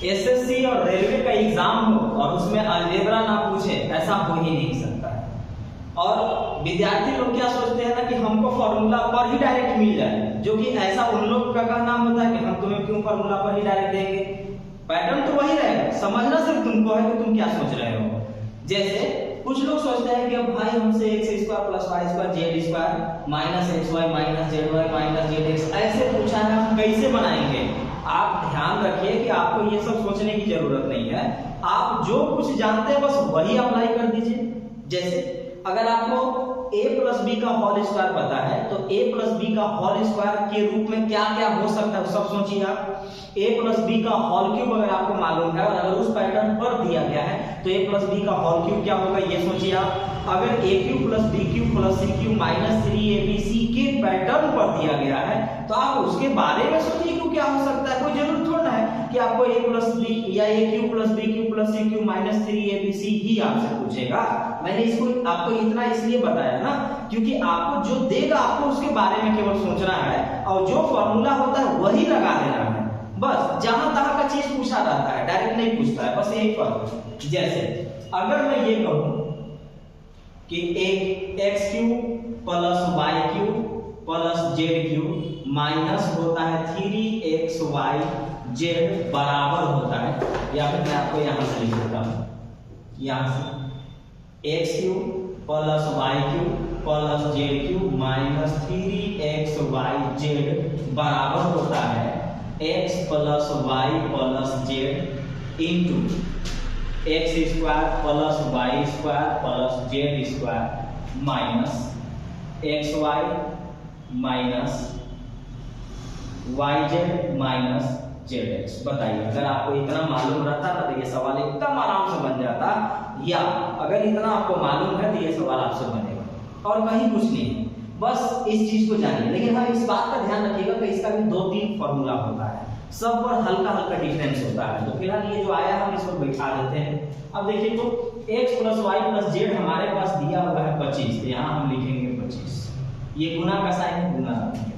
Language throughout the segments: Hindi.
एसएससी और रेलवे का एग्जाम हो और उसमें अलजेब्रा ना पूछे, ऐसा हो ही नहीं सकता है। और विद्यार्थी लोग क्या सोचते हैं ना कि हमको फॉर्मूला पर ही डायरेक्ट मिल जाए, जो कि ऐसा उन लोग का कहना होता है कि हम तुम्हें क्यों फॉर्मूला पर ही डायरेक्ट देंगे, पैटर्न तो वही रहेगा, समझना सिर्फ तुमको है कि तुम क्या सोच रहे हो। जैसे कुछ लोग सोचते हैं कि अब भाई हमसे x² + y² z² minus xy minus zy minus zx ऐसे पूछा है, हम कैसे बनाएंगे। आप ध्यान रखिए कि आपको ये सब सोचने की जरूरत नहीं है, आप जो कुछ जानते हैं बस वही अप्लाई कर दीजिए। जैसे अगर आपको a + b का होल स्क्वायर पता है तो a + b का होल स्क्वायर के रूप में क्या क्या हो सकता है सब सोचिए आप। a + b का होल क्यूब अगर आपको मालूम है और अगर उस पैटर्न पर दिया गया है तो a + b का होल क्यूब क्या होगा ये सोचिए आप। अगर a³ + b³ + c³ - 3abc के पैटर्न पर दिया गया है तो आप उसके बारे में सोचिए कि क्या हो सकता है। कोई जरूर थोड़ा है कि आपको a + b या a³ + b³ + c³ - 3abc ही आपसे पूछेगा। मैंने इसको आपको इतना इसलिए बताया ना क्योंकि आपको जो देगा आपको उसके बारे में केवल सोचना है और जो फॉर्मूला होता है वही लगा देना है। बस जहां तहां का चीज पूछा रहता है, डायरेक्ट नहीं पूछता है, बस यही फर्क है। जैसे अगर मैं ये कहूं कि एक x³ + y³ + z³ माइनस होता है 3xyz बराबर होता है, या फिर मैं आपको यहां से लिख देता हूं, यहां से x³ + y³ + z³ minus 3xyz बराबर होता है x + y + z into x² + y² + z² minus xy minus yz minus zx। बताइए अगर आपको इतना मालूम रहता ना तो ये सवाल एकदम आराम से बन जाता, या अगर इतना आपको मालूम है तो ये सवाल आपसे बनेगा और कहीं कुछ नहीं है। बस इस चीज को जानिए, लेकिन हाँ इस बात का ध्यान रखिएगा कि इसका भी 2-3 फॉर्मूला होता है, सब पर हल्का हल्का डिफरेंस होता है। तो फिलहाल ये जो आया हम इसको बैठा देते हैं। अब देखिए तो x + y + z हमारे पास दिया हुआ है 25, तो यहाँ हम लिखेंगे 25, ये गुना का साइन है, गुना रखेंगे।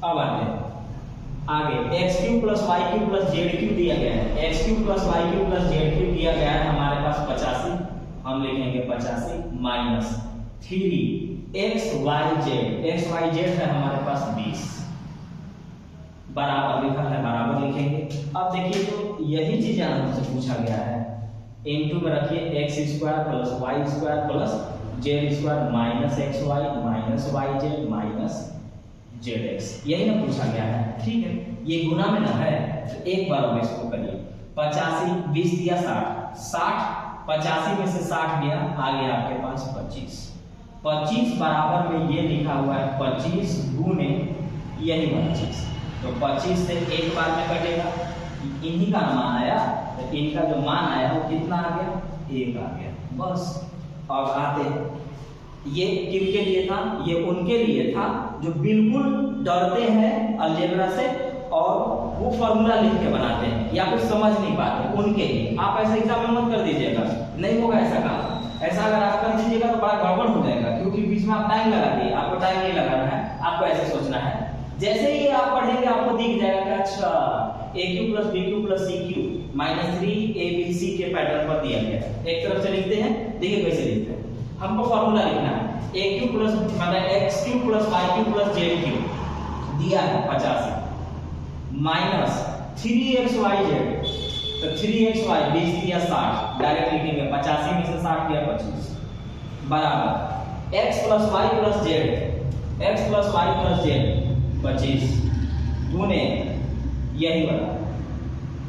अब आगे x³ + y³ + z³ दिया गया है, x³ + y³ + z³ दिया गया है हमारे पास 85, हम लिखेंगे 85 माइनस 3xyz है हमारे पास 20 बराबर लिखा है, बराबर लिखेंगे। अब देखिए तो यही चीज यहाँ हमसे पूछा गया है, इनटू में रखिए x² + y² + z² minus xy minus yz minus zx, यही ना पूछा गया है। ठीक है, ये गुना में ना है तो एक बार हम इसको करिए। 85 20 दिया 60 85 में से 60 गया, आ गया आपके पास 25 बराबर में ये लिखा हुआ है 25 गुने यही 25, तो 25 से एक बार में कटेगा, इन्हीं का मान आया, तो इनका जो मान आया वो कितना आ गया, 1 आ गया। बस अब आते हैं, ये किनके लिए था, ये उनके लिए था जो बिल्कुल डरते हैं अलजेब्रा से और वो फॉर्मूला लिख के बनाते हैं या फिर समझ नहीं पाते, उनके लिए। आप ऐसा एग्जाम में मत कर दीजिएगा, नहीं होगा ऐसा काम। ऐसा अगर आप कर दीजिएगा तो बड़ा गड़बड़ हो जाएगा, क्योंकि बीच में आप टाइम लगा दिए, आपको टाइम नहीं लगाना है, आपको ऐसे सोचना है। जैसे ही आप पढ़ेंगे आपको दिख जाएगा कि अच्छा a³ + b³ + c³ - 3abc के पैटर्न पर दिया गया है। एक तरफ से लिखते हैं, देखिए कैसे लिखते हैं। हमको फॉर्मूला लिखना है, a³ मतलब x³ + y³ + z³ दिया है 85 माइनस 3xyz, तो 3xy 20 दिया 60, डायरेक्ट लिखेंगे 85 में से 60 गया 25 बराबर x + y + z 25 गुने यही वाला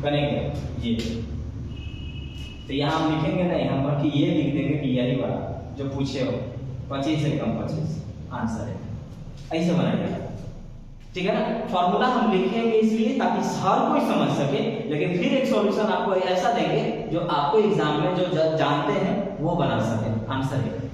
करेंगे ये, तो यहाँ हम लिखेंगे नहीं, हम बल्कि ये लिख देंगे कि यही वाला जो पूछे हो 25 से कम 25 आंसर है, ऐसे बनाइएगा। ठीक है ना, फॉर्मूला हम लिखेंगे इसलिए ताकि हर कोई समझ सके, लेकिन फिर एक सॉल्यूशन आपको ऐसा देंगे जो आपको एग्जाम में जो जानते हैं वो बना सके, आंसर है।